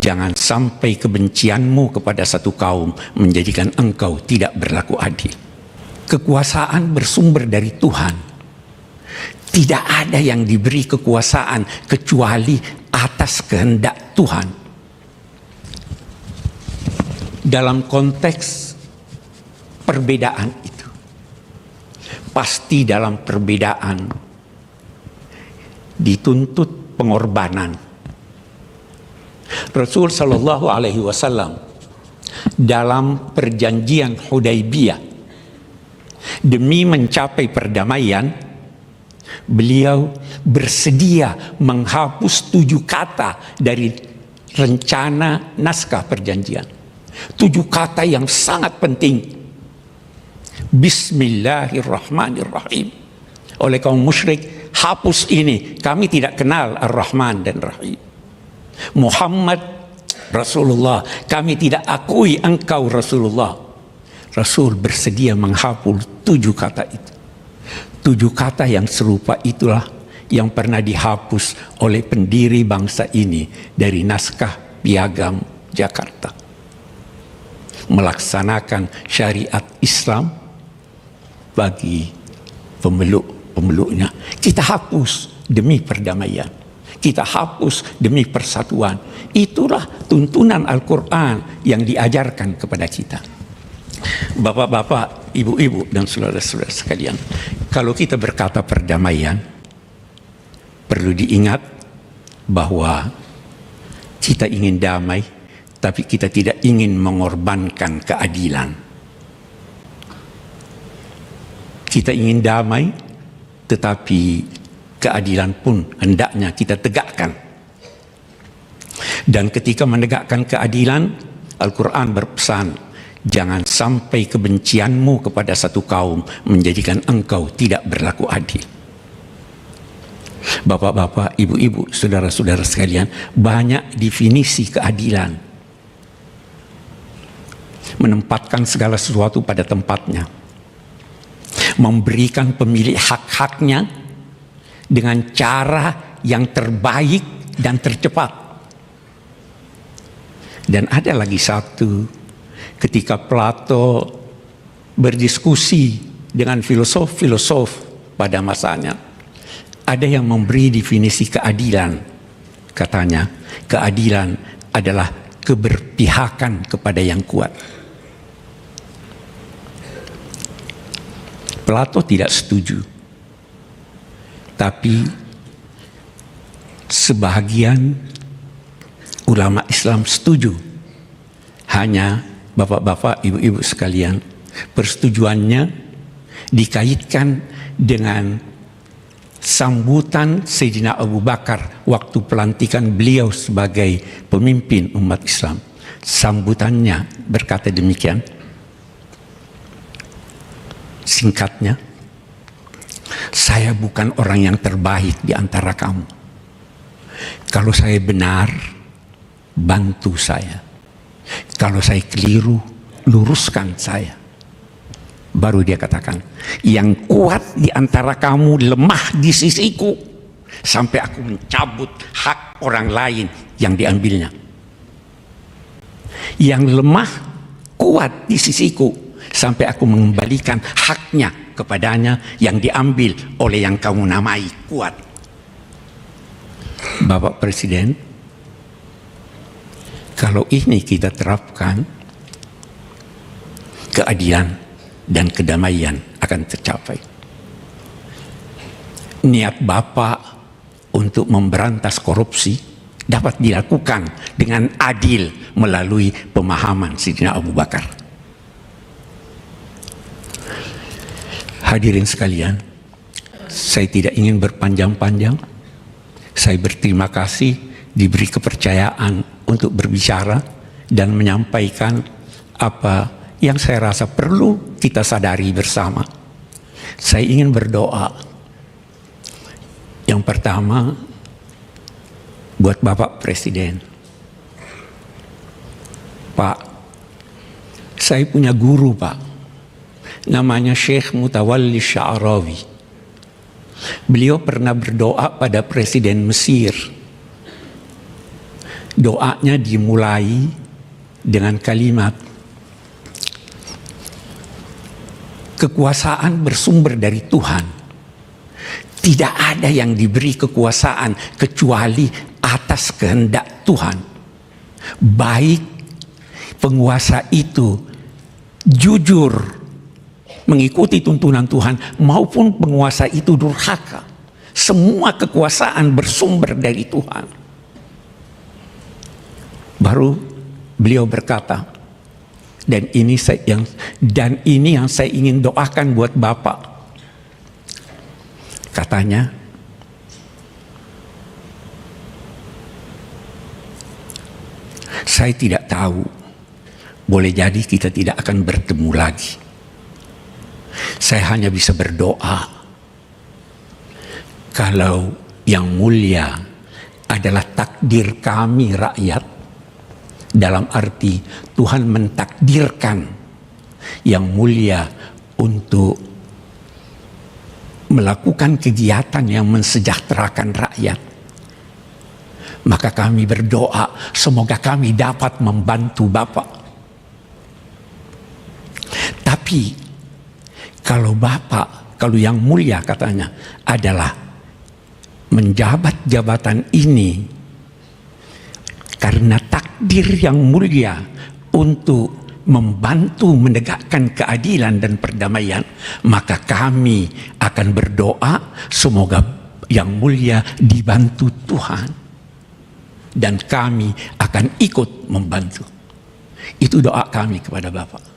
Jangan sampai kebencianmu kepada satu kaum menjadikan engkau tidak berlaku adil. Kekuasaan bersumber dari Tuhan. Tidak ada yang diberi kekuasaan kecuali atas kehendak Tuhan. Dalam konteks perbedaan itu, pasti dalam perbedaan dituntut pengorbanan. Rasul Shallallahu Alaihi Wasallam dalam perjanjian Hudaybiyah demi mencapai perdamaian, beliau bersedia menghapus 7 kata dari rencana naskah perjanjian. 7 kata yang sangat penting. Bismillahirrahmanirrahim. Oleh kaum musyrik, hapus ini. Kami tidak kenal Ar-Rahman dan Rahim. Muhammad Rasulullah, kami tidak akui engkau Rasulullah. Rasul bersedia menghapus 7 kata itu. 7 kata yang serupa itulah yang pernah dihapus oleh pendiri bangsa ini dari naskah Piagam Jakarta. Melaksanakan syariat Islam bagi pemeluk-pemeluknya. Kita hapus demi perdamaian. Kita hapus demi persatuan. Itulah tuntunan Al-Quran yang diajarkan kepada kita. Bapak-bapak, ibu-ibu, dan saudara-saudara sekalian, kalau kita berkata perdamaian, perlu diingat bahwa kita ingin damai, tapi kita tidak ingin mengorbankan keadilan. Kita ingin damai, tetapi keadilan pun hendaknya kita tegakkan. Dan ketika menegakkan keadilan, Al-Quran berpesan, jangan sampai kebencianmu kepada satu kaum menjadikan engkau tidak berlaku adil. Bapak-bapak, ibu-ibu, saudara-saudara sekalian, banyak definisi keadilan. Menempatkan segala sesuatu pada tempatnya, memberikan pemilik hak-haknya dengan cara yang terbaik dan tercepat. Dan ada lagi satu, ketika Plato berdiskusi dengan filosof-filosof pada masanya, ada yang memberi definisi keadilan. Katanya, keadilan adalah keberpihakan kepada yang kuat. Plato tidak setuju, tapi sebahagian ulama Islam setuju. Hanya bapak-bapak, ibu-ibu sekalian, persetujuannya dikaitkan dengan sambutan Sayyidina Abu Bakar waktu pelantikan beliau sebagai pemimpin umat Islam. Sambutannya berkata demikian, singkatnya, saya bukan orang yang terbaik di antara kamu. Kalau saya benar, bantu saya. Kalau saya keliru, luruskan saya. Baru dia katakan, yang kuat di antara kamu lemah di sisiku, sampai aku mencabut hak orang lain yang diambilnya. Yang lemah kuat di sisiku, sampai aku mengembalikan haknya kepadanya yang diambil oleh yang kamu namai kuat. Bapak Presiden, kalau ini kita terapkan, keadilan dan kedamaian akan tercapai. Niat Bapak untuk memberantas korupsi dapat dilakukan dengan adil melalui pemahaman Sayyidina Abu Bakar. Hadirin sekalian, saya tidak ingin berpanjang-panjang. Saya berterima kasih diberi kepercayaan untuk berbicara dan menyampaikan apa yang saya rasa perlu kita sadari bersama. Saya ingin berdoa. Yang pertama, buat Bapak Presiden. Pak, saya punya guru, Pak. Namanya Syekh Mutawalli Sya'rawi. Beliau pernah berdoa pada Presiden Mesir. Doanya dimulai dengan kalimat, kekuasaan bersumber dari Tuhan. Tidak ada yang diberi kekuasaan kecuali atas kehendak Tuhan. Baik penguasa itu jujur mengikuti tuntunan Tuhan maupun penguasa itu durhaka. Semua kekuasaan bersumber dari Tuhan. Baru beliau berkata, dan ini yang saya ingin doakan buat Bapak. Katanya, saya tidak tahu, boleh jadi kita tidak akan bertemu lagi. Saya hanya bisa berdoa, kalau yang mulia adalah takdir kami rakyat, dalam arti Tuhan mentakdirkan yang mulia untuk melakukan kegiatan yang mensejahterakan rakyat, maka kami berdoa semoga kami dapat membantu Bapak. Tapi kalau Bapak, kalau yang mulia katanya adalah menjabat jabatan ini karena takdir yang mulia untuk membantu menegakkan keadilan dan perdamaian, maka kami akan berdoa semoga yang mulia dibantu Tuhan dan kami akan ikut membantu. Itu doa kami kepada Bapak.